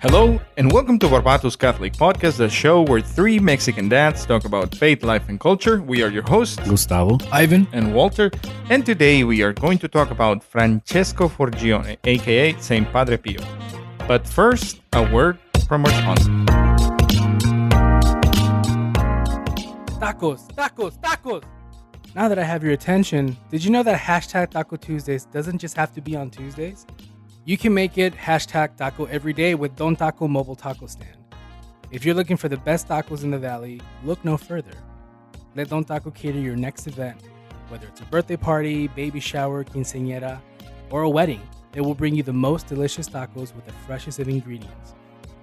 Hello, and welcome to Barbatus Catholic Podcast, the show where three Mexican dads talk about faith, life, and culture. We are your hosts, Gustavo, Ivan, and Walter, and today we are going to talk about Francesco Forgione, aka Saint Padre Pio. But first, a word from our sponsor. Tacos. Now that I have your attention, did you know that hashtag Taco Tuesdays doesn't just have to be on Tuesdays? You can make it hashtag taco every day with Don Taco mobile taco stand. If you're looking for the best tacos in the valley, look no further. Let Don Taco cater your next event. Whether it's a birthday party, baby shower, quinceañera, or a wedding, they will bring you the most delicious tacos with the freshest of ingredients.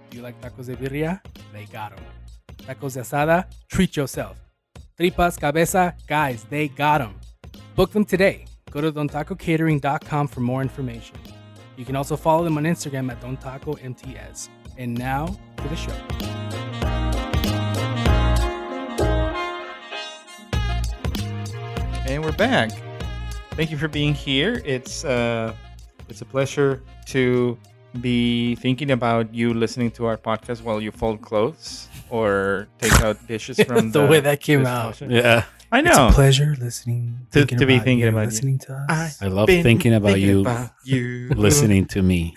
Do you like tacos de birria? They got them. Tacos de asada? Treat yourself. Tripas, cabeza? Guys, they got them. Book them today. Go to dontacocatering.com for more information. You can also follow them on Instagram at DonTacoMTS. And now to the show. And we're back. Thank you for being here. It's a pleasure to be thinking about you listening to our podcast while you fold clothes or take out dishes from the way that came out. dishwasher. Yeah, I know. It's a pleasure listening To be thinking about you. listening to us. I love thinking about you listening to me.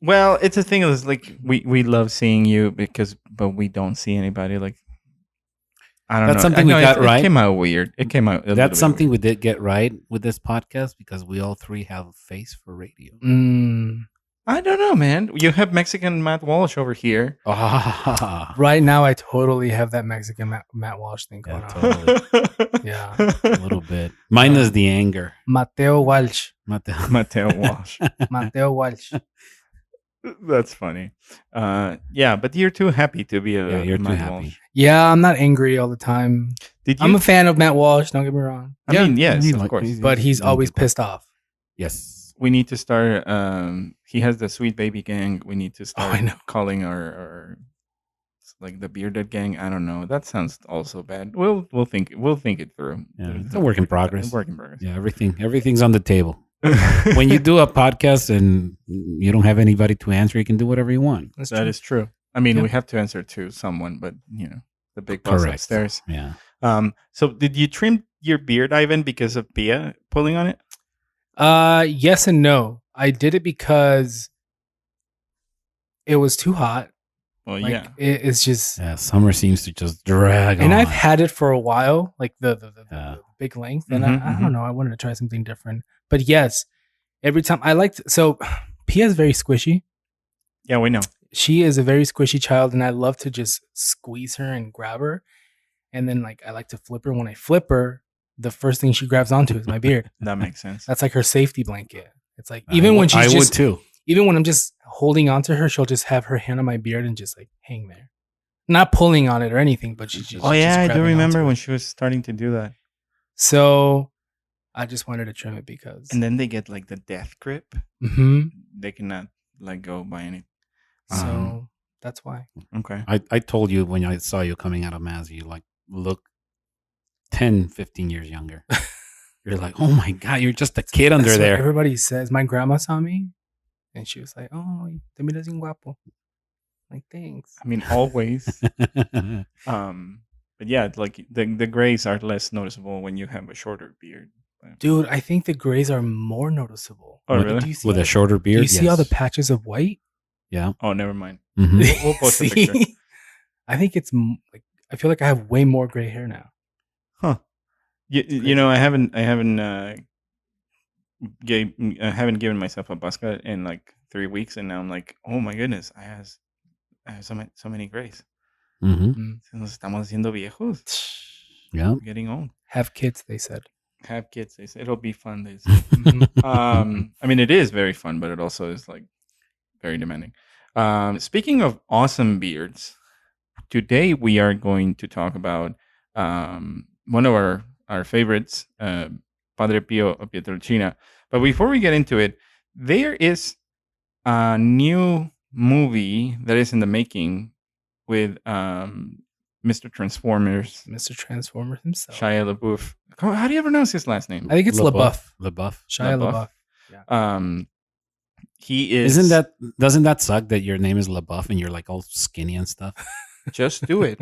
Well, it's a thing. It's like we love seeing you but we don't see anybody. Like I don't know. That's something I know we got right. It came out weird. It came out. That's something we did get right with this podcast because we all three have a face for radio. I don't know, man. You have Mexican Matt Walsh over here. Ah, Right now, I totally have that Mexican Matt Walsh thing going Yeah, on. totally. Yeah. A little bit. Minus the anger. Mateo Walsh. Mateo Walsh. Mateo Walsh. That's funny. Yeah, but you're too happy to be You're too Matt happy. Walsh. Yeah, I'm not angry all the time. Did you? I'm a fan of Matt Walsh, don't get me wrong. I mean, yes, he of like- course. But he's always pissed off. Yes. We need to start. He has the Sweet Baby Gang. We need to start I know. calling our like the Bearded Gang. I don't know. That sounds also bad. We'll think it through. Yeah, it's a work in progress. Work in progress. Yeah, everything's on the table. When you do a podcast and you don't have anybody to answer, you can do whatever you want. That's That true. is true. I mean, Yeah. we have to answer to someone, but the big boss Correct. upstairs. Yeah. So did you trim your beard, Ivan, because of Pia pulling on it? Yes and no. I did it because it was too hot. Well, Like, yeah. it's just, Yeah. Summer seems to just drag on. and I've had it for a while, like the Yeah. big length, and Mhm, I don't know. I wanted to try something different, but yes, every time so Pia's very squishy. Yeah, we know. She is a very squishy child, and I love to just squeeze her and grab her, and then like I like to flip her. When I flip her, the first thing she grabs onto is my beard. That makes sense. That's like her safety blanket. It's like even when I she's would just too. even when I'm just holding onto her, she'll just have her hand on my beard and just like hang there. Not pulling on it or anything, but she's just Oh yeah, just I do grabbing remember onto when it. she was starting to do that. So I just wanted to trim it because And then they get like the death grip. Mhm. They cannot let go by any. So that's why. Okay. I told you when I saw you coming out of Mass, you like look 10, 15 years younger. You're like, oh my God, you're just a kid under That's what there. everybody says. My grandma saw me and she was like, "Oh, te miras bien guapo." Like, thanks. I mean, always. But yeah, like the grays are less noticeable when you have a shorter beard. Dude, I think the grays are more noticeable. Oh, With- really? Do you see With all a shorter Do you beard. see all the yes. patches of white? Yeah. Oh, never mind. Mhm. We'll post a See? picture. I think it's like I feel like I have way more gray hair now. You know, I haven't given myself a buzz cut in like 3 weeks, and now I'm like, oh my goodness, I have so many grays. Mhm. Nos estamos haciendo viejos. Yeah. We're getting old. Have kids, they said. Have kids. They say it'll be fun. They say. I mean, it is very fun, but it also is like very demanding. Speaking of awesome beards, today we are going to talk about one of our favorites, Padre Pio of Pietrelcina. But before we get into it, there is a new movie that is in the making with Mr. Transformers, Mr. Transformer himself. Shia LaBeouf. How do you pronounce his last name? I think it's LaBeouf. LaBeouf. Shia LaBeouf. LaBeouf. Yeah. He is. Doesn't that suck that your name is LaBeouf and you're like all skinny and stuff? Just do it.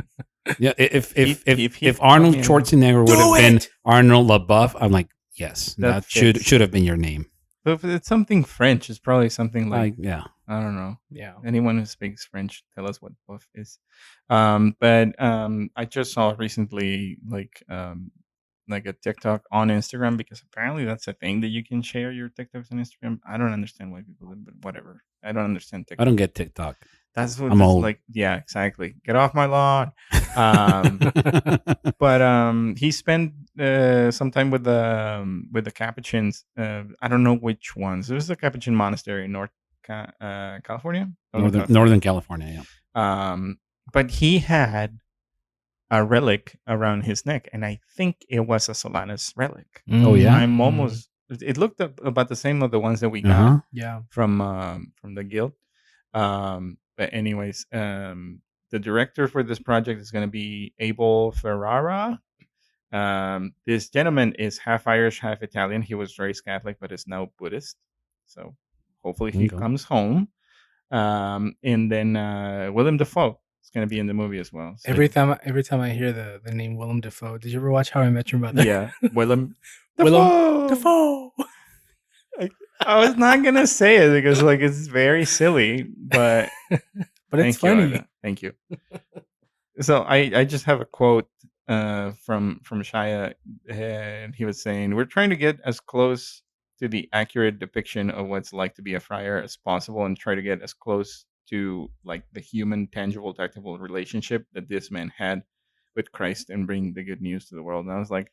Yeah, if He Arnold fucking- Schwarzenegger would have Do been it! Arnold LaBeouf, I'm like, yes, That that should fits. have been your name. But if it's something French, it's probably something like Yeah, I don't know. Yeah. Anyone who speaks French, tell us what buff is. But I just saw recently like a TikTok on Instagram because apparently that's a thing that you can share your TikToks on Instagram. I don't understand why people do, but whatever. I don't understand TikTok. I don't get TikTok. That's what I'm it's old. like. Yeah, exactly. Get off my lawn. But he spent some time with the Capuchins. I don't know which ones. There's a Capuchin monastery in California, Northern California. Yeah, but he had a relic around his neck, and I think it was a Solanus relic. Oh, yeah? I'm almost. It looked about the same of the ones that we got uh-huh. Yeah. from the guild. But anyways, the director for this project is going to be Abel Ferrara. This gentleman is half Irish, half Italian. He was raised Catholic, but is now Buddhist. So hopefully he Okay. comes home. And then Willem Dafoe is going to be in the movie as well. So Every time I hear the name Willem Dafoe, did you ever watch How I Met Your Mother? yeah, Willem Willem Dafoe. I was not gonna say it because like it's very silly, but But it's thank you, funny. Ida. Thank you. So I just have a quote from Shia, and he was saying, "We're trying to get as close to the accurate depiction of what it's like to be a friar as possible, and try to get as close to like the human, tangible, tactile relationship that this man had with Christ, and bring the good news to the world." And I was like,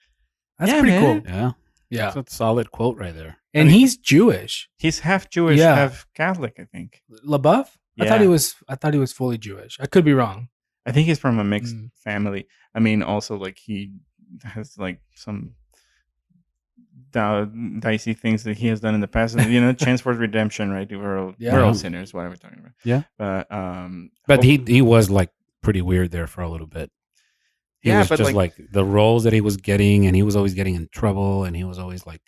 That's Yeah, pretty man. cool. Yeah, Yeah. that's a solid quote right there. And he's Jewish. he's half Jewish, Yeah. half Catholic, I think. LaBeouf? I Yeah. thought he was fully Jewish. I could be wrong. I think he's from a mixed Mm. family. I mean, also like he has like some dicey things that he has done in the past. And, chance for redemption, right? We're all Yeah. sinners. What are we talking about? Yeah. But He was like pretty weird there for a little bit. He Yeah, was but, just like- like the roles that he was getting, and he was always getting in trouble, and he was always like,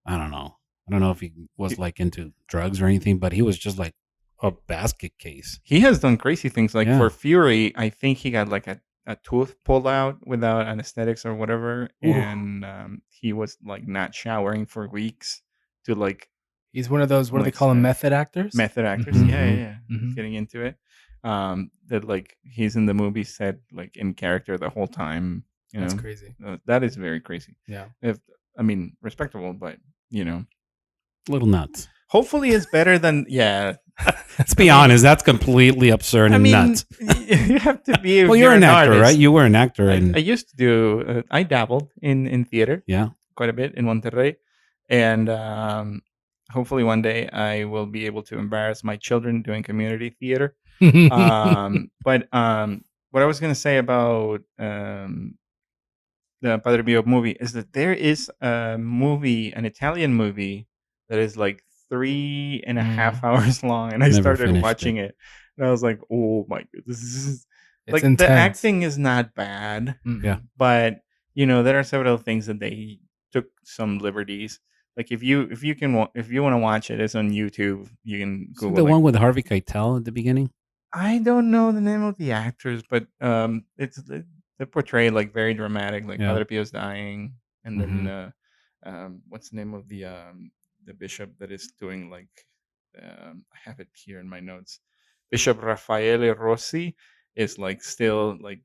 I don't know if he was like into drugs or anything, but he was just like a basket case. he has done crazy things. Like Yeah. for Fury, I think he got like a tooth pulled out without anesthetics or whatever, Ooh. and he was like not showering for weeks to like He's one of those, what do they Like, call them, method actors? method actors. Mhm. Yeah. Mhm. Getting into it. That like he's in the movie set like in character the whole time. That's crazy. That is very crazy. Yeah. Respectable, but Little nuts. hopefully it's better than Let's be honest, that's completely absurd and nuts. You have to be. Well, you're an actor, artist. right? You were an actor, I and used to do. I dabbled in theater yeah, quite a bit in Monterrey, and hopefully one day I will be able to embarrass my children doing community theater. But what I was going to say about the Padre Pio movie is that there is a movie, an Italian movie that is like 3.5 hours long, and I Never started finished watching it, and I was like, "Oh my god, this is It's like intense. the acting is not bad, Mm. Yeah. but there are several things that they took some liberties. Like if you want to watch it, it's on YouTube. You can Isn't Google the it. one with Harvey Keitel at the beginning. I don't know the name of the actors, but they portray like very dramatic, like Yeah. Padre Pio's dying, and then what's the name of the bishop that is doing like I have it here in my notes. Bishop Raffaele Rossi is like still like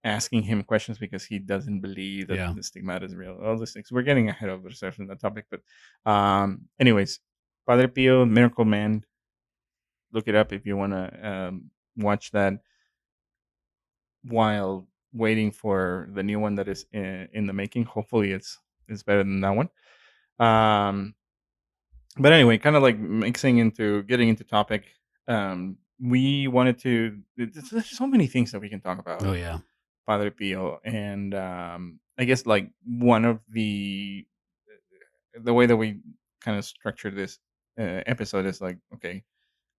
asking him questions because he doesn't believe that Yeah. the stigmata is real. All these things. We're getting ahead of ourselves on that topic, but anyways, Padre Pio, Miracle Man. Look it up if you want to watch that while waiting for the new one that is in the making. Hopefully, it's better than that one. But anyway, kind of like getting into topic. We wanted to. There's so many things that we can talk about. Oh yeah, Padre Pio, and I guess like one of the way that we kind of structured this episode is like, okay,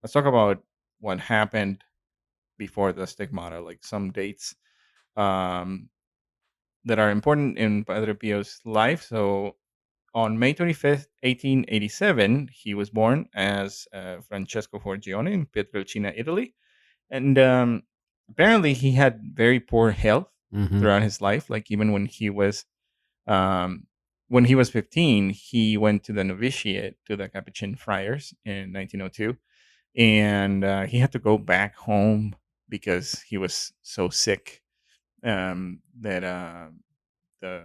let's talk about what happened before the stigmata, like some dates that are important in Padre Pio's life. So on May 25th, 1887, he was born as Francesco Forgione in Pietrelcina, Italy. And apparently, he had very poor health Mm-hmm. throughout his life. Like, even um, when he was 15, he went to the novitiate to the Capuchin friars in 1902. And he had to go back home because he was so sick that the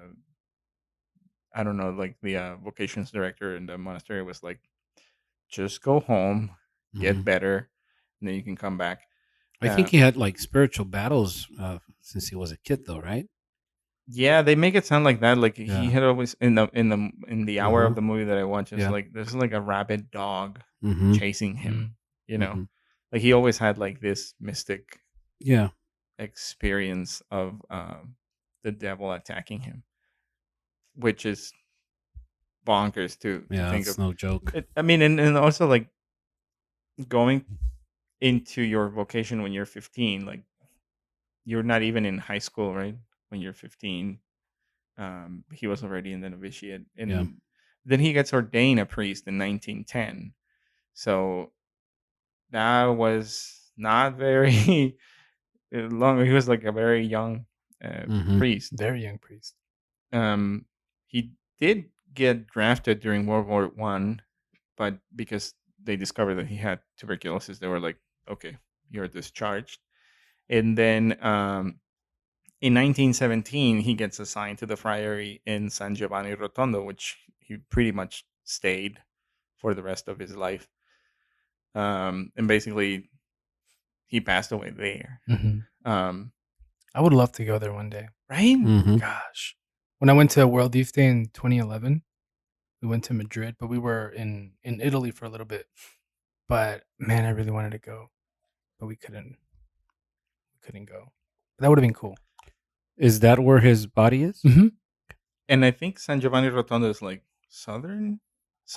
I don't know, like the vocations director in the monastery was like, just go home, get Mm-hmm. better, and then you can come back. I think he had like spiritual battles since he was a kid, though, right? Yeah, they make it sound like that. Like he Yeah. had always in the hour of Uh-huh. the movie that I watched, it's Yeah. like there's like a rabid dog Mm-hmm. chasing him. You know, Mm-hmm. like he always had like this mystic Yeah. experience of the devil attacking him, which is bonkers to Yeah. think It's of. no joke. I mean, and also like going into your vocation when you're 15, like you're not even in high school, right? When you're 15, he was already in the novitiate, Yeah. and then he gets ordained a priest in 1910. So that was not very long. He was like a very young Mm-hmm. priest. Very young priest. He did get drafted during World War I, but because they discovered that he had tuberculosis, they were like, "Okay, you're discharged." And then in 1917, he gets assigned to the friary in San Giovanni Rotondo, which he pretty much stayed for the rest of his life. And basically, he passed away there. I would love to go there one day. Right? Mm-hmm. Gosh. When I went to World Youth Day in 2011, we went to Madrid, but we were in Italy for a little bit. But man, I really wanted to go, but we couldn't go. But that would have been cool. Is that where his body is? Mm-hmm. And I think San Giovanni Rotondo is like southern,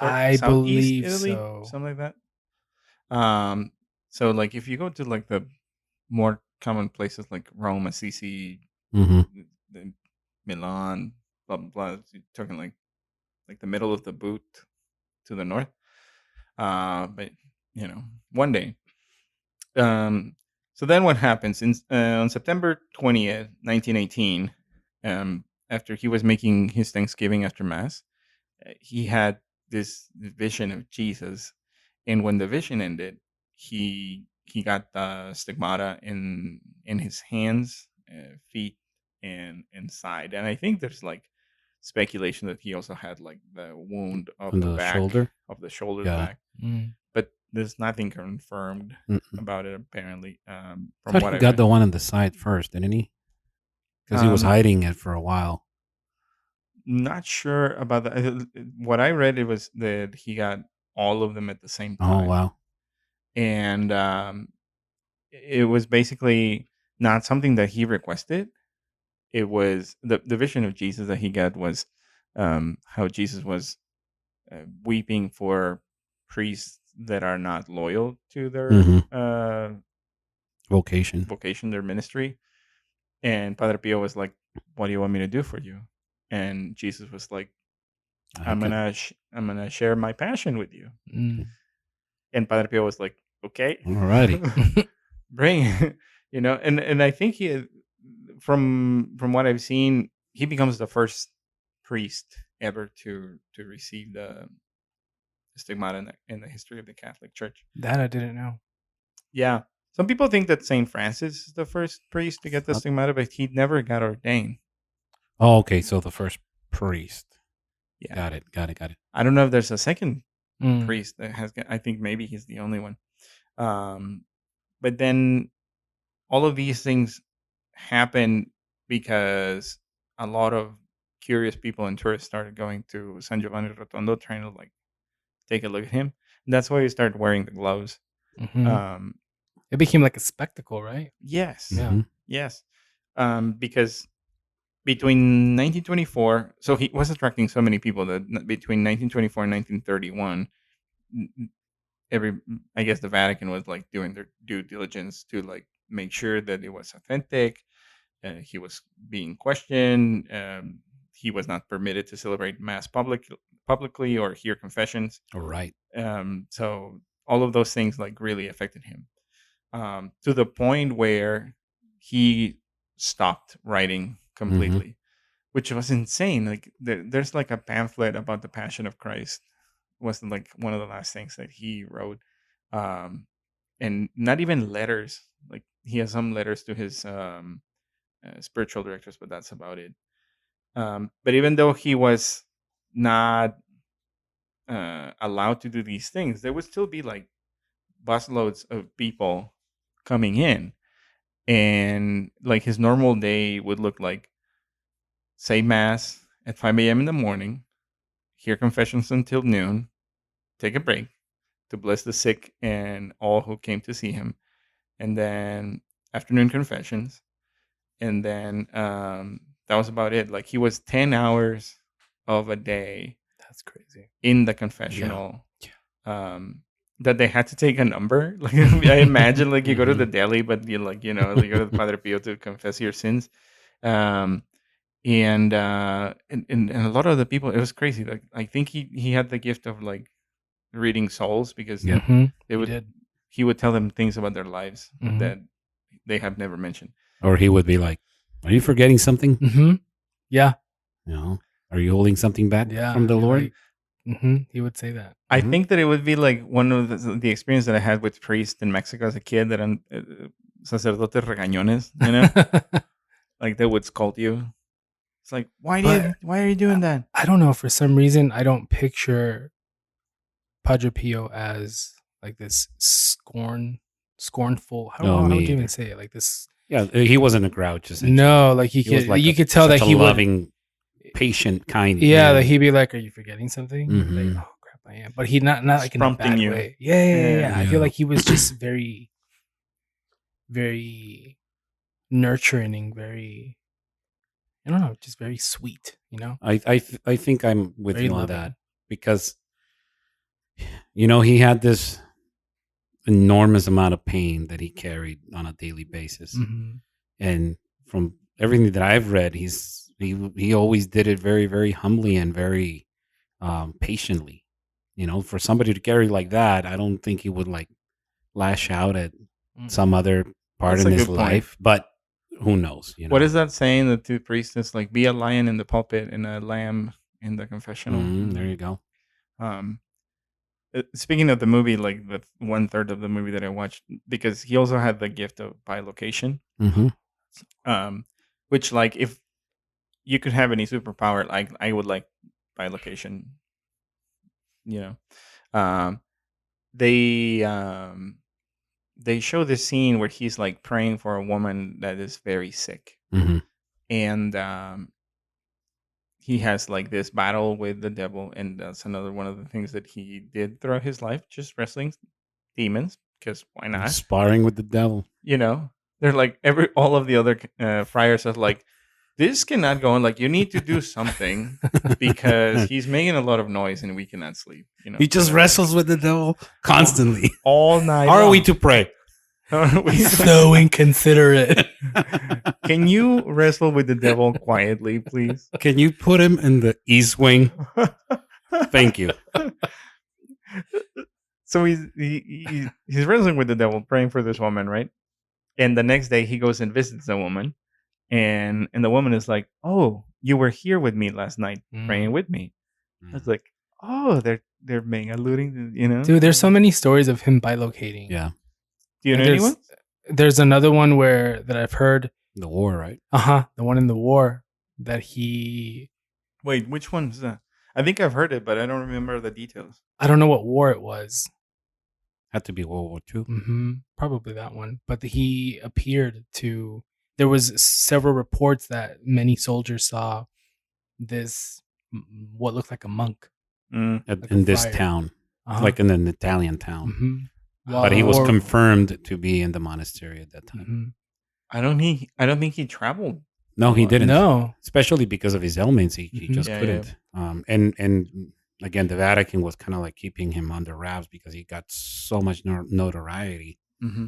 I southeast believe Italy, so. something like that. So like if you go to like the more common places like Rome, Assisi, Mm-hmm. Milan, blah blah blah, you're talking like the middle of the boot to the north. But one day. So then what happens on September 20th, 1918, after he was making his Thanksgiving after Mass, he had this vision of Jesus, and when the vision ended, he got the stigmata in his hands, feet, and side. And I think there's like speculation that he also had like the wound of On the the back shoulder? of the shoulder Yeah. back, but there's nothing confirmed Mm-mm. about it apparently. I From thought what he I got read. the one on the side first, didn't he? Because he was hiding it for a while. Not sure about that. What I read, it was that he got all of them at the same Oh, time. wow. And it was basically not something that he requested. It was the vision of Jesus that he got was how Jesus was weeping for priests that are not loyal to their Mm-hmm. Vocation. their ministry. And Padre Pio was like, "What do you want me to do for you?" And Jesus was like, I'm gonna share my passion with you." And Padre Pio was like, "Okay, Alrighty. bring it." And I think from what I've seen, he becomes the first priest ever to receive the stigmata in the history of the Catholic Church. That I didn't know. Yeah, some people think that Saint Francis is the first priest to get the stigmata, but he never got ordained. Oh, okay. So the first priest. Yeah, Got it. I don't know if there's a second priest that has. I think maybe he's the only one. But then all of these things happen because a lot of curious people and tourists started going to San Giovanni Rotondo trying to like take a look at him. And that's why he started wearing the gloves. It became like a spectacle, right? Yes. Mm-hmm. Yes. Because between 1924, so he was attracting so many people that between 1924 and 1931, I guess the Vatican was like doing their due diligence to like make sure that it was authentic. He was being questioned. he was not permitted to celebrate mass publicly or hear confessions. All right. So all of those things like really affected him, to the point where he stopped writing completely, which was insane. Like there's like a pamphlet about the Passion of Christ was like one of the last things that he wrote, and not even letters. Like he has some letters to his spiritual directors, but that's about it. But even though he was not allowed to do these things, there would still be like busloads of people coming in, and like his normal day would look like say mass at 5 a.m. in the morning, hear confessions until noon, take a break to bless the sick and all who came to see him, and then afternoon confessions, and then that was about it. Like he was 10 hours of a day That's crazy. in the confessional. That they had to take a number. Like I imagine, like you go to the deli, but you like you go to the Padre Pio to confess your sins, and a lot of the people, it was crazy. Like I think he had the gift of like reading souls, because Yeah. Mhm. they He would did. he would tell them things about their lives Mhm. that they have never mentioned. Or he would be like, "Are you forgetting something? Yeah. You know, are you holding something back Yeah. from the you're Lord?" like- He would say that. I Mhm. think that it would be like one of the experience that I had with priests in Mexico as a kid, that sacerdotes regañones, like they would scold you. It's like, why are you doing that? I don't know. For some reason, I don't picture Padre Pio as like this scornful. No, How me would you even either. say it? Like this. Yeah, he wasn't a grouch. Essentially. No, like He was like you could tell that such a he would. loving, patient, kind. Yeah, man. like he'd be like, "Are you forgetting something?" Mhm. Like, oh crap, I am. But he not like in a Prompting bad you. way. Yeah. I Yeah. feel like he was just very, very nurturing, very. I don't know, just very sweet. I think I'm with Very you on loving. that, because he had this enormous amount of pain that he carried on a daily basis, Mhm. and from everything that I've read, he always did it very, very humbly and very patiently. For somebody to carry like that, I don't think he would like lash out at some other part That's in a his good point. life, but who knows? What is that saying? The two priests is like, be a lion in the pulpit and a lamb in the confessional. There you go. Speaking of the movie, like the 1/3 of the movie that I watched, because he also had the gift of bilocation, which like if you could have any superpower, like I would like bilocation. Um, they show this scene where he's like praying for a woman that is very sick, and he has like this battle with the devil, and that's another one of the things that he did throughout his life, just wrestling demons, because why not? Sparring with the devil. They're like all of the other friars are like, this cannot go on. Like, you need to do something because he's making a lot of noise and we cannot sleep. He just wrestles with the devil constantly. all night. How are we long. to pray? So inconsiderate. Can you wrestle with the devil quietly, please? Can you put him in the east wing? Thank you. So he's wrestling with the devil, praying for this woman, right? And the next day he goes and visits the woman, and the woman is like, "Oh, you were here with me last night, praying with me." I was like, "Oh, they're being alluding to, Dude, there's so many stories of him bilocating. Yeah. Do you And know anyone? There's another one that I've heard. The war, right? The one in the war that he. Wait, which one's that? I think I've heard it, but I don't remember the details. I don't know what war it was. Had to be World War II. Probably that one. But he appeared to. There was several reports that many soldiers saw this, what looked like a monk. Mm. Like in a this friar. town, like in an Italian town. While But he was war- confirmed to be in the monastery at that time. I don't think he traveled. No, he didn't. No. Especially because of his ailments, he just Yeah, couldn't. And again, the Vatican was kind of like keeping him under wraps because he got so much notoriety. Mm-hmm.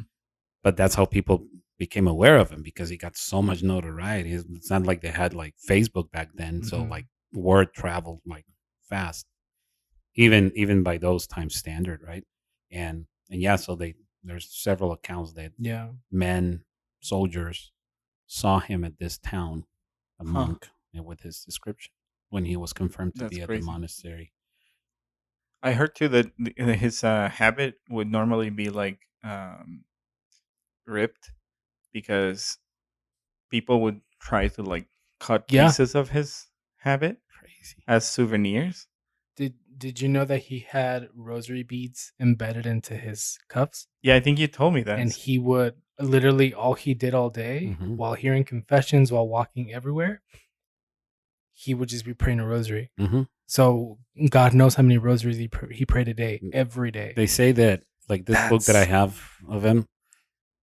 But that's how people became aware of him because he got so much notoriety. It's not like they had like Facebook back then, so Mhm. like word traveled like fast, even by those times standard, right? And yeah, so there's several accounts that Yeah. men, soldiers, saw him at this town, a Huh. monk, with his description when he was confirmed to That's be at the crazy. monastery. I heard too that his habit would normally be like ripped because people would try to like cut Yeah. pieces of his habit Crazy. as souvenirs. Did you know that he had rosary beads embedded into his cuffs? Yeah, I think you told me that. And he would literally all he did all day Mhm. while hearing confessions, while walking everywhere, he would just be praying a rosary. Hmm. So God knows how many rosaries he prayed a day, every day. They say that like this book that I have of him,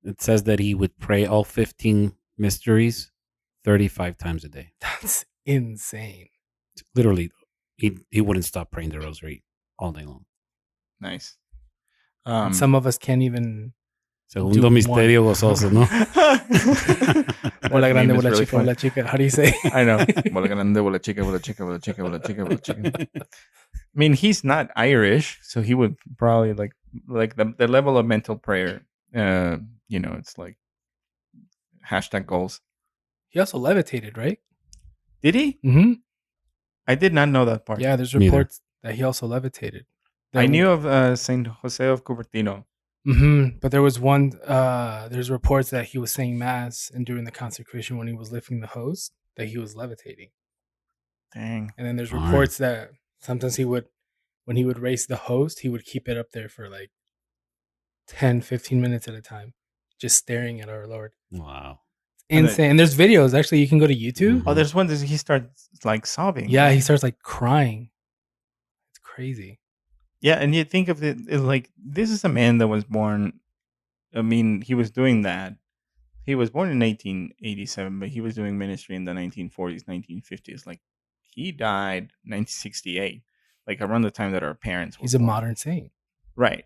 it says that he would pray all 15 mysteries 35 times a day. That's insane. Literally, he wouldn't stop praying the rosary all day long. Nice. And some of us can't even. Segundo misterio gozoso, ¿no? Bola That grande, meme is bola really chica, funny. bola chica. How do you say? I know. Bola grande, bola chica, bola chica, bola chica, bola chica, bola chica. I mean, he's not Irish, so he would probably like the level of mental prayer. It's like hashtag goals. He also levitated, right? Did he? Mm-hmm. I did not know that part. Yeah, there's Me either. reports that he also levitated. I knew of Saint Jose of Cupertino. Mm-hmm. But there was one. There's reports that he was saying mass, and during the consecration, when he was lifting the host, that he was levitating. Dang. And then there's Darn. reports that sometimes when he would raise the host, he would keep it up there for like 10, 15 minutes at a time, just staring at our Lord. Wow. Insane. And there's videos. Actually, you can go to YouTube. Mhm. Oh, there's one that he starts like sobbing. Yeah, he right? starts like crying. It's crazy. Yeah, and you think of it like this is a man that was born. I mean, he was doing that. He was born in 1887, but he was doing ministry in the 1940s, 1950s. Like he died 1968, like around the time that our parents were He's a born. modern saint. Right.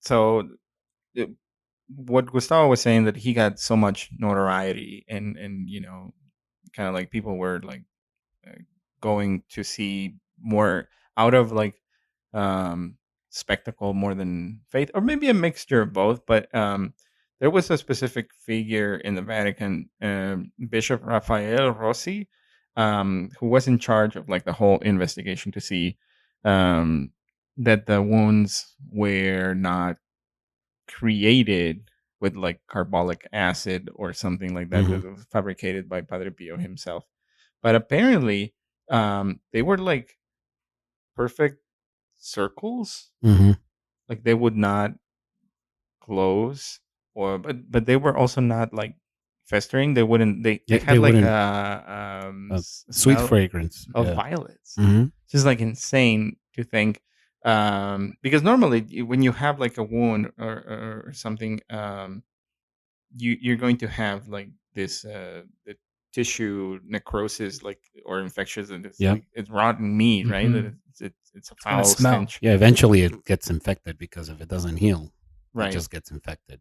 So what Gustavo was saying, that he got so much notoriety and kind of like people were like going to see more out of like spectacle more than faith, or maybe a mixture of both. But there was a specific figure in the Vatican, Bishop Raphael Rossi, who was in charge of like the whole investigation to see that the wounds were not created with like carbolic acid or something like that, that was fabricated by Padre Pio himself. But apparently, they were like perfect circles. Mm-hmm. Like they would not close, but they were also not like festering. They wouldn't. They Yeah, had they like wouldn't. a Sweet smell fragrance of yeah. violets. Mm-hmm. Just like insane to think, because normally when you have like a wound or something, you're going to have like this the tissue necrosis, like, or infections, and it's Yeah. like it's rotten meat, right? Mhm. That it's a gonna foul smell. stench, Yeah, eventually it gets infected because if it doesn't heal, right? it just gets infected.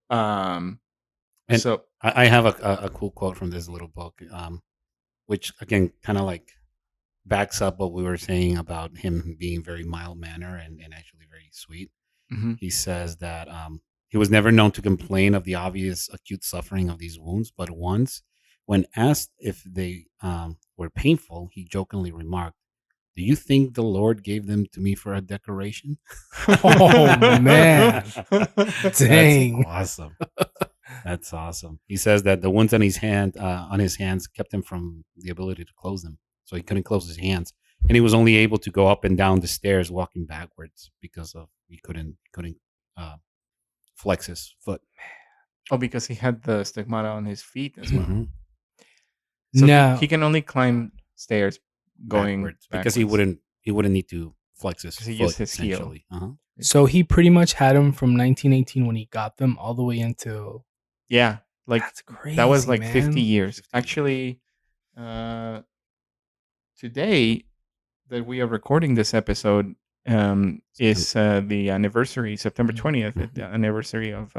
And so I have a cool quote from this little book, which again kind of like backs up what we were saying about him being very mild manner and actually very sweet. Mm-hmm. He says that he was never known to complain of the obvious acute suffering of these wounds, but once, when asked if they were painful, he jokingly remarked, "Do you think the Lord gave them to me for a decoration?" Oh man, dang! That's awesome. That's awesome. He says that the wounds on his hands kept him from the ability to close them, so he couldn't close his hands, and he was only able to go up and down the stairs walking backwards because of he couldn't flex his foot. Oh, because he had the stigmata on his feet as well. Mm-hmm. So Now- he can only climb stairs going backwards. because he wouldn't need to flex his 'Cause he foot used his heel. essentially. Uh-huh. So he pretty much had him from 1918 when he got them all the way until. Yeah, like That's crazy. that was like man. 50 years. 50 years. Actually, today that we are recording this episode is the anniversary, September 20th, the anniversary of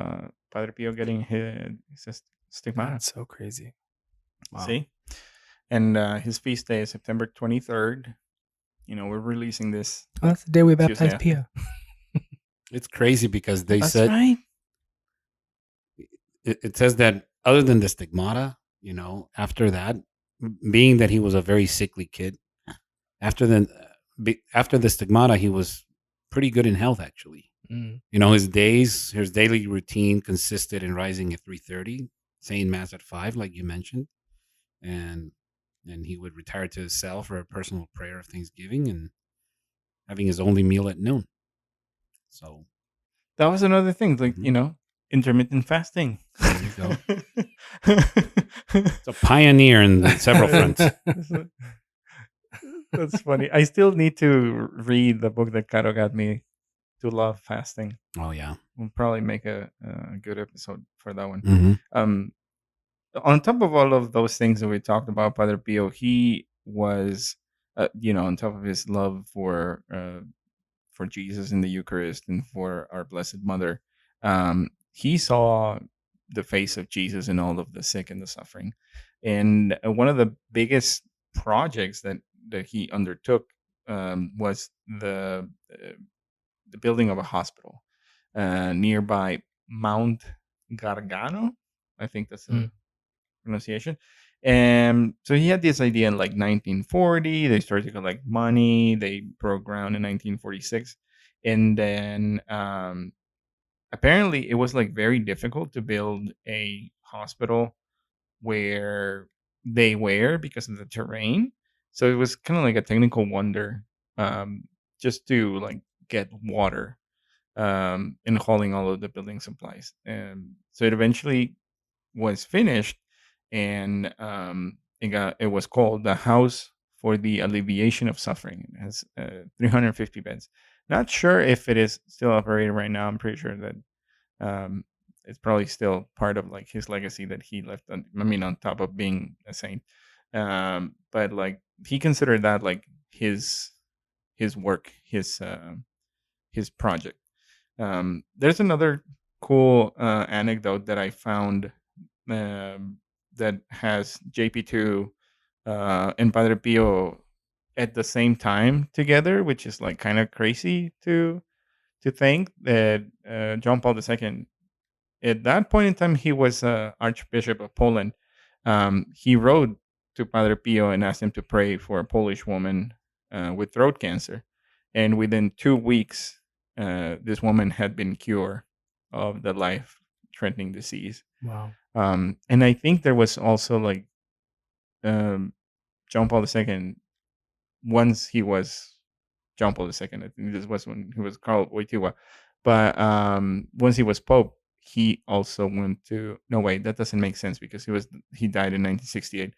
Padre Pio getting his stigmata. That's so crazy. Wow. See, and his feast day is September 23rd. We're releasing this. Oh, that's the day we Tuesday baptized after. Pia. It's crazy because they That's said right. it says that other than the stigmata, after that, being that he was a very sickly kid, after the stigmata, he was pretty good in health actually. Mm. His daily routine consisted in rising at 3:30, saying mass at 5, like you mentioned, and he would retire to his cell for a personal prayer of Thanksgiving and having his only meal at noon. So That was another thing, like intermittent fasting. there you go. It's a pioneer in several fronts. That's funny. I still need to read the book that Caro got me to love fasting. Oh yeah. We'll probably make a good episode for that one. Mm-hmm. On top of all of those things that we talked about, Padre Pio, he was, on top of his love for Jesus in the Eucharist and for our Blessed Mother, he saw the face of Jesus in all of the sick and the suffering. And one of the biggest projects that he undertook was the building of a hospital nearby Mount Gargano. I think that's the pronunciation. And so he had this idea in like 1940. They started to collect money. They broke ground in 1946. And then apparently it was like very difficult to build a hospital where they were because of the terrain. So it was kind of like a technical wonder just to like get water and hauling all of the building supplies. So it eventually was finished, and it was called the House for the Alleviation of Suffering. It has 350 beds. Not sure if it is still operating right now. I'm pretty sure that it's probably still part of like his legacy that he left. On top of being a saint, but like he considered that like his work, his project. There's another cool anecdote that I found that has JP2 and Padre Pio at the same time together, which is like kind of crazy to think that John Paul II, at that point in time, he was Archbishop of Poland. He wrote to Padre Pio and asked him to pray for a Polish woman with throat cancer, and within 2 weeks, this woman had been cured of the life-threatening disease. Wow. And I think there was also like John Paul II, once he was John Paul II, I think this was when he was Karl Wojtyła, but once he was Pope, he also went to, no wait, that doesn't make sense because he died in 1968.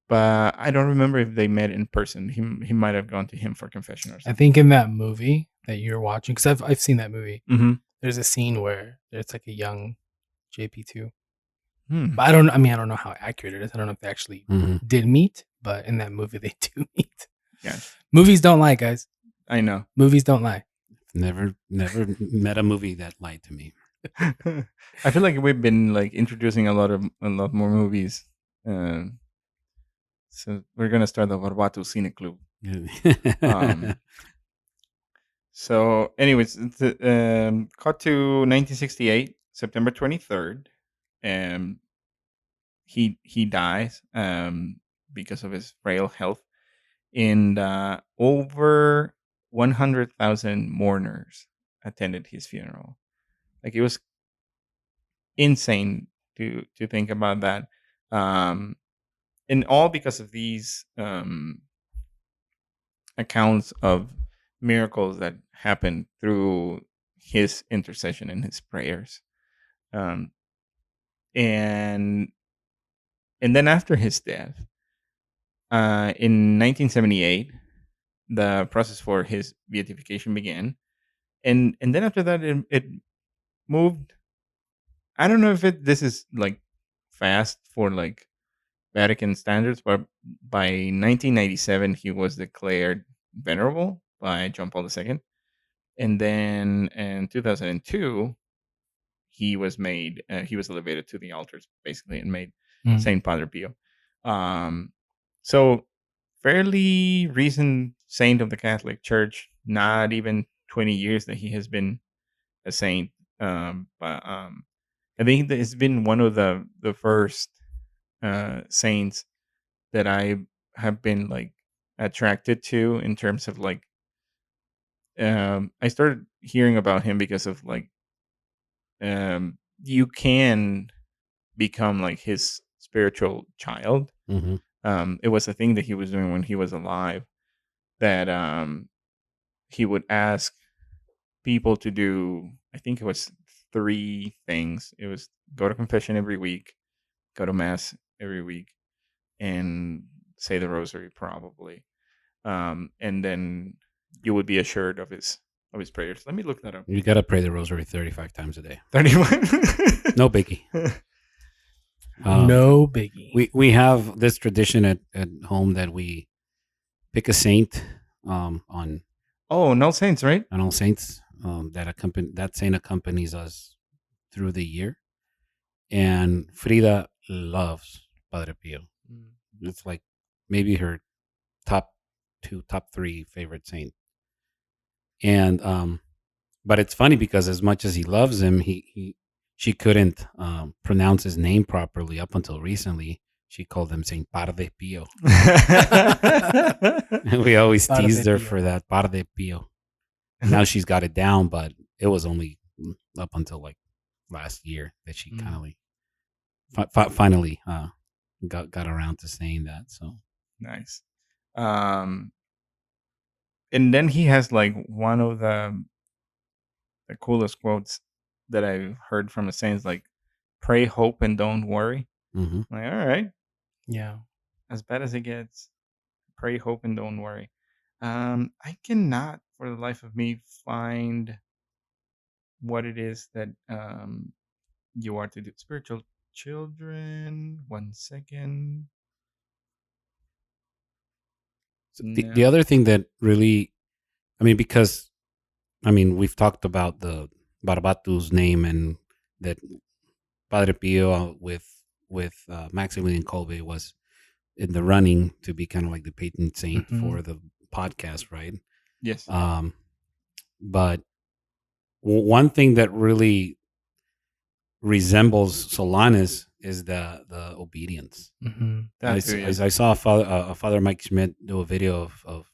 But I don't remember if they met in person. He might have gone to him for confession or something. I think in that movie that you're watching, because I've seen that movie, Mm-hmm. there's a scene where it's like a young JP2. Hmm. But I don't know how accurate it is. I don't know if they actually Mhm. did meet, but in that movie they do meet. Yeah, Movies don't lie, guys. I know. Movies don't lie. Never met a movie that lied to me. I feel like we've been like introducing a lot more movies. So we're gonna start the Barbatus Cine Club. So, anyways, cut to 1968, September 23rd. He dies because of his frail health, and over 100,000 mourners attended his funeral. Like, it was insane to think about that, and all because of these accounts of miracles that happened through his intercession and his prayers. And then after his death, in 1978, the process for his beatification began, and then after that, it moved. I don't know if this is like fast for like Vatican standards, but by 1997, he was declared venerable by John Paul II, and then in 2002, he was made. He was elevated to the altars basically and made Mm. Saint Padre Pio. So fairly recent saint of the Catholic Church. Not even 20 years that he has been a saint. But I think that it's been one of the first saints that I have been like attracted to in terms of like I started hearing about him because of like you can become like his spiritual child. Mm-hmm. It was a thing that he was doing when he was alive, that he would ask people to do, I think it was 3 things. It was go to confession every week, go to mass every week, and say the rosary probably. And then you would be assured of his prayers. Let me look that up. You got to pray the rosary 35 times a day. 31. No biggie. No biggie. We have this tradition at home that we pick a saint on No Saints, right? All Saints that saint accompanies us through the year. And Frida loves Padre Pio. It's like maybe her top 3 favorite saint. And but it's funny because as much as he loves him, she couldn't pronounce his name properly up until recently. She called him Saint Padre Pio. And we always teased her for that, Padre Pio. Now she's got it down, but it was only up until like last year that she kind of like finally got around to saying that. So nice. And then he has like one of the coolest quotes that I've heard from a saint, like pray, hope, and don't worry. Mm-hmm. Like, all right. Yeah. As bad as it gets, pray, hope, and don't worry. I cannot for the life of me find what it is that you are to do. Spiritual children. 1 second. So the other thing that really, because we've talked about the Barbatus name and that Padre Pio with Maximilian Kolbe was in the running to be kind of like the patron saint for the podcast, right? Yes. But one thing that really resembles Solanas is the obedience. Mm-hmm. I saw Father Mike Schmidt do a video of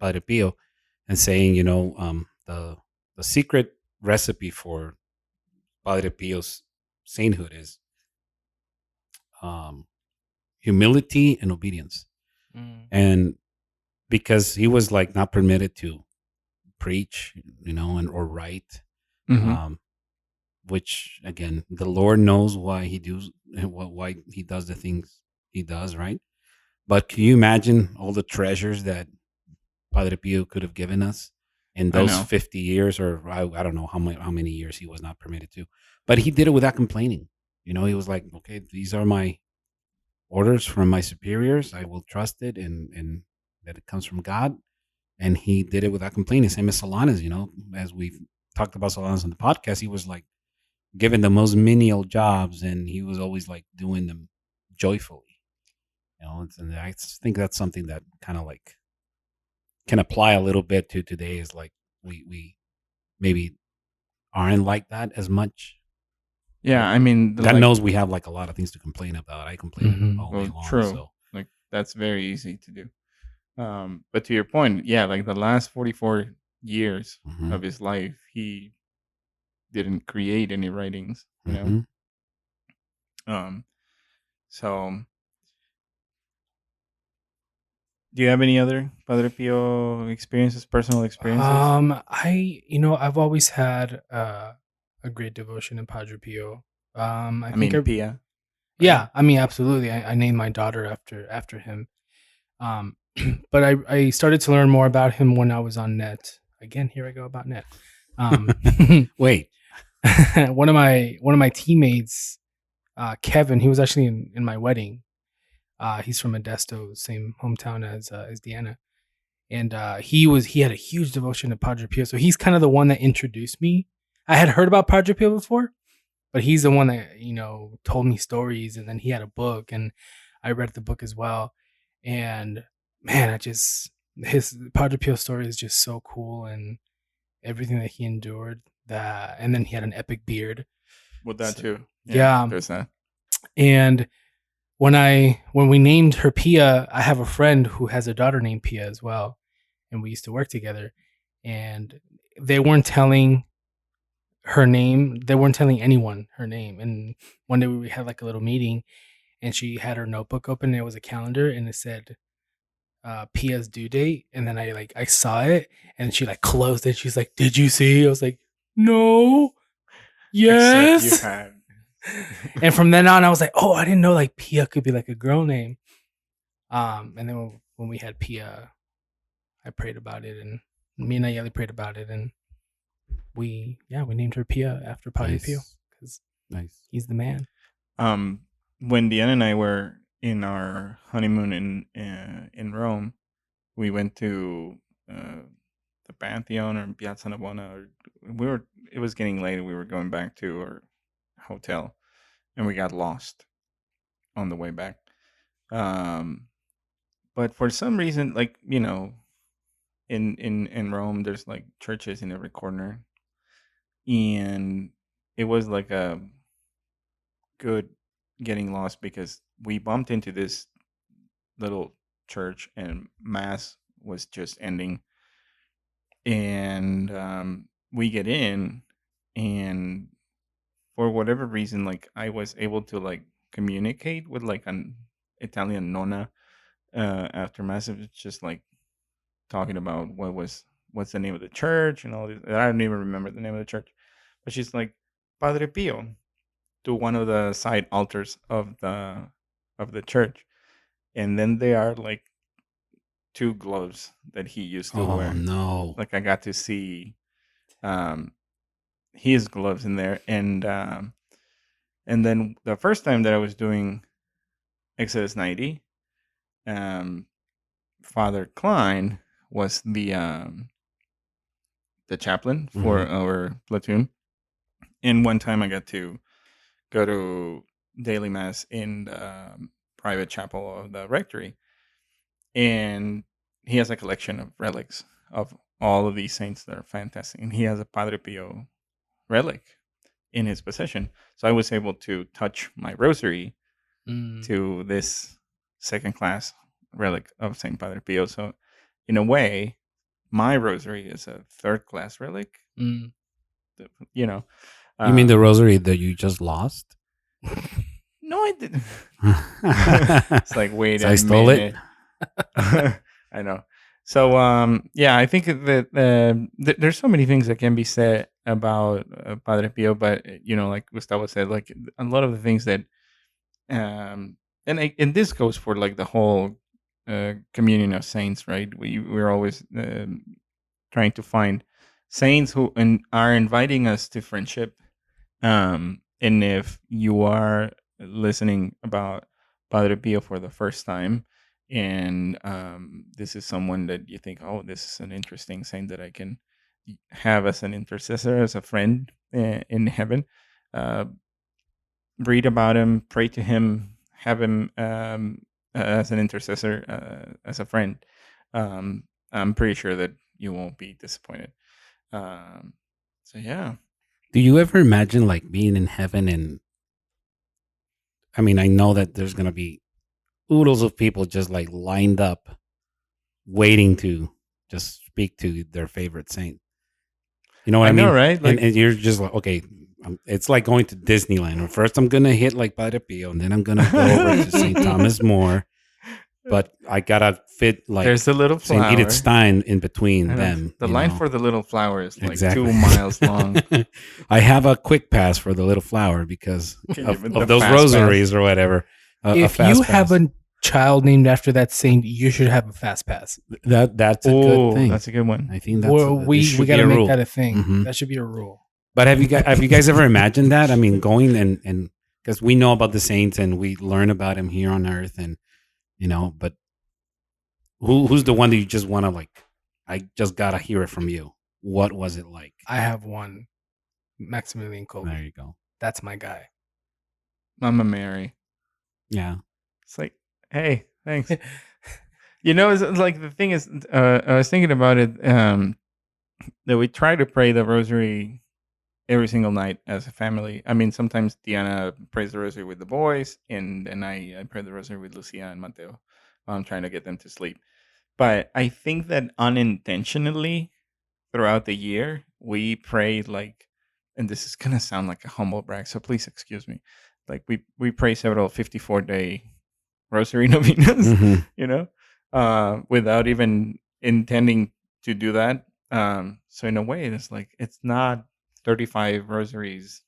Padre Pio and saying, the secret recipe for Padre Pio's sainthood is humility and obedience. And because he was like not permitted to preach, or write, which again, the Lord knows why he does the things he does, right? But can you imagine all the treasures that Padre Pio could have given us in those 50 years, or I don't know how many years he was not permitted to, but he did it without complaining. He was like, okay, these are my orders from my superiors. I will trust it and that it comes from God. And he did it without complaining. Same as Solanas, as we've talked about Solanas on the podcast, he was like given the most menial jobs and he was always like doing them joyfully. And I think that's something that kind of like can apply a little bit to today, is like we maybe aren't like that as much. Yeah, God knows we have like a lot of things to complain about. I complain all day long. True. So. Like that's very easy to do. But to your point, yeah, like the last 44 years of his life, he didn't create any writings, So do you have any other Padre Pio experiences, personal experiences? I've always had a great devotion in Padre Pio. Pia. Yeah, absolutely. I named my daughter after him. But I started to learn more about him when I was on net. Again, here I go about net. Wait, one of my teammates, Kevin, he was actually in my wedding. He's from Modesto, same hometown as Deanna, and he had a huge devotion to Padre Pio. So he's kind of the one that introduced me. I had heard about Padre Pio before, but he's the one that told me stories, and then he had a book, and I read the book as well. And man, his Padre Pio story is just so cool, and everything that he endured. And then he had an epic beard. With that too. Yeah. There's that. And when we named her Pia, I have a friend who has a daughter named Pia as well, and we used to work together. And they weren't telling her name. They weren't telling anyone her name. And one day we had like a little meeting, and she had her notebook open, and it was a calendar, and it said Pia's due date. And then I saw it, and she like closed it. She's like, "Did you see?" I was like, "No." Yes. Except you had. And from then on, I was like, "Oh, I didn't know like Pia could be like a girl name." And then when we had Pia, I prayed about it, and me and Nayeli prayed about it, and we named her Pia after Padre Pio, because he's the man. When Diana and I were in our honeymoon in Rome, we went to the Pantheon or Piazza Navona. It was getting late. We were going back to our hotel, and we got lost on the way back. But for some reason, like in Rome, there's like churches in every corner, and it was like a good getting lost because we bumped into this little church and mass was just ending, and we get in, and for whatever reason, like I was able to like communicate with like an Italian nonna after mass. It was just like talking about what's the name of the church and all this. I don't even remember the name of the church, but she's like, Padre Pio, to one of the side altars of the church, and then there are like two gloves that he used to wear. Oh no! Like I got to see his gloves in there, and then the first time that I was doing Exodus 90, Father Klein was the chaplain for our platoon, and one time I got to go to daily mass in the private chapel of the rectory, and he has a collection of relics of all of these saints that are fantastic, and he has a Padre Pio relic in his possession. So I was able to touch my rosary to this second class relic of Saint Padre Pio. So in a way, my rosary is a third class relic. Mm. You know, you mean the rosary that you just lost? No, I didn't. It's like, wait So a I stole minute. I know. So yeah, I think that there's so many things that can be said about Padre Pio, but like Gustavo said, like a lot of the things that and this goes for like the whole communion of saints, right? We're always trying to find saints who are inviting us to friendship. And if you are listening about Padre Pio for the first time, and this is someone that you think, oh, this is an interesting saint that I can have as an intercessor, as a friend in heaven, read about him, pray to him, have him as an intercessor, as a friend. I'm pretty sure that you won't be disappointed. So yeah. Do you ever imagine like being in heaven? And I mean, I know that there's gonna be oodles of people just like lined up, waiting to just speak to their favorite saint. You know what I mean? Know, right? Like, and you're just like, okay, it's like going to Disneyland. First, I'm gonna hit like Padre Pio, and then I'm gonna go over to St. Thomas More. But I gotta fit like there's a little flower. St. Edith Stein in between them. The line for the little flower is like Exactly. 2 miles long. I have a quick pass for the little flower because of those fast rosaries or whatever. If you have a child named after that saint, you should have a fast pass. That's a good thing. That's a good one. I think that's we got to make that a thing. That should be a rule. But have you guys ever imagined that? I mean, going and because we know about the saints and we learn about him here on earth, and but who's the one that you just want to like? I just gotta hear it from you. What was it like? I have one, Maximilian Kolbe. There you go. That's my guy. Mama Mary. Yeah. It's like, hey, thanks. It's like the thing is, I was thinking about it, that we try to pray the rosary every single night as a family. I mean, sometimes Diana prays the rosary with the boys, and then I pray the rosary with Lucia and Mateo. I'm trying to get them to sleep. But I think that unintentionally throughout the year, we pray like, and this is going to sound like a humble brag, so please excuse me. Like we pray several 54-day rosary novenas, without even intending to do that. So in a way, it's like it's not 35 rosaries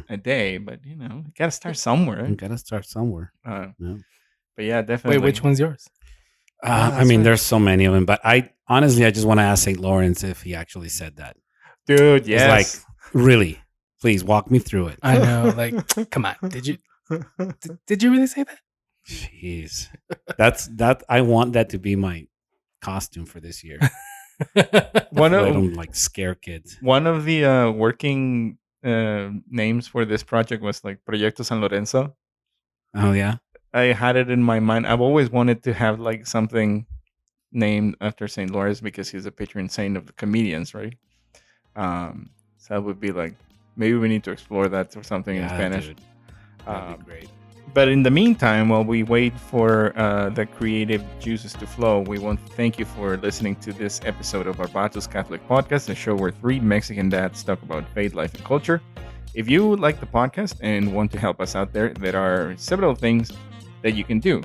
a day, but you got to start somewhere. You got to start somewhere. Yeah. But yeah, Wait, definitely. which one's yours? I mean, there's so many of them, but I just want to ask St. Lawrence if he actually said that. Dude, yes. It's like, really, please walk me through it. I know, like, come on. Did you really say that? Jeez. I want that to be my costume for this year. I don't like scare kids. One of the working names for this project was like Proyecto San Lorenzo. Oh, yeah? I had it in my mind. I've always wanted to have like something named after St. Lawrence because he's a patron saint of the comedians, right? So that would be like, maybe we need to explore that or something in Spanish. Dude. That'd be great. But in the meantime, while we wait for the creative juices to flow, we want to thank you for listening to this episode of Barbatus Catholic Podcast, a show where three Mexican dads talk about faith, life, and culture. If you like the podcast and want to help us out there are several things that you can do.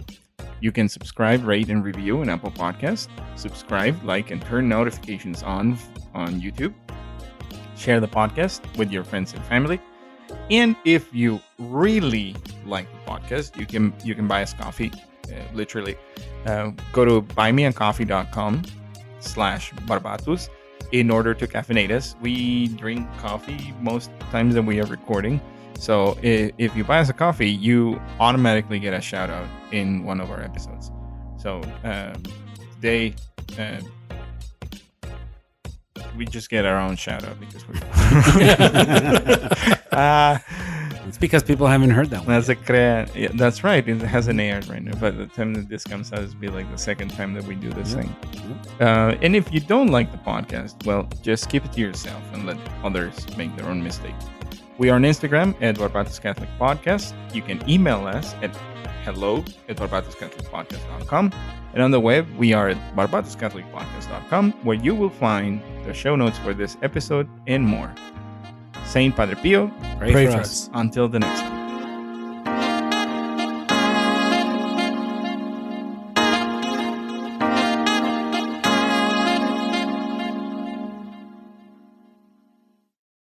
You can subscribe, rate, and review on Apple Podcasts. Subscribe, like, and turn notifications on YouTube. Share the podcast with your friends and family. And if you really like the podcast, you can buy us coffee, literally. Go to buymeacoffee.com/Barbatus in order to caffeinate us. We drink coffee most times that we are recording. So if you buy us a coffee, you automatically get a shout out in one of our episodes. So today, we just get our own shout out because we're it's because people haven't heard that one. Yeah, that's right. It hasn't aired right now, but the time that this comes out, it'll be like the second time that we do this thing. And if you don't like the podcast, well, just keep it to yourself and let others make their own mistake. We are on Instagram at Barbatus Catholic Podcast. You can email us at hello@barbatuscatholicpodcast.com. And on the web, we are at barbatuscatholicpodcast.com, where you will find the show notes for this episode and more. Saint Padre Pio, pray for us. Until the next one.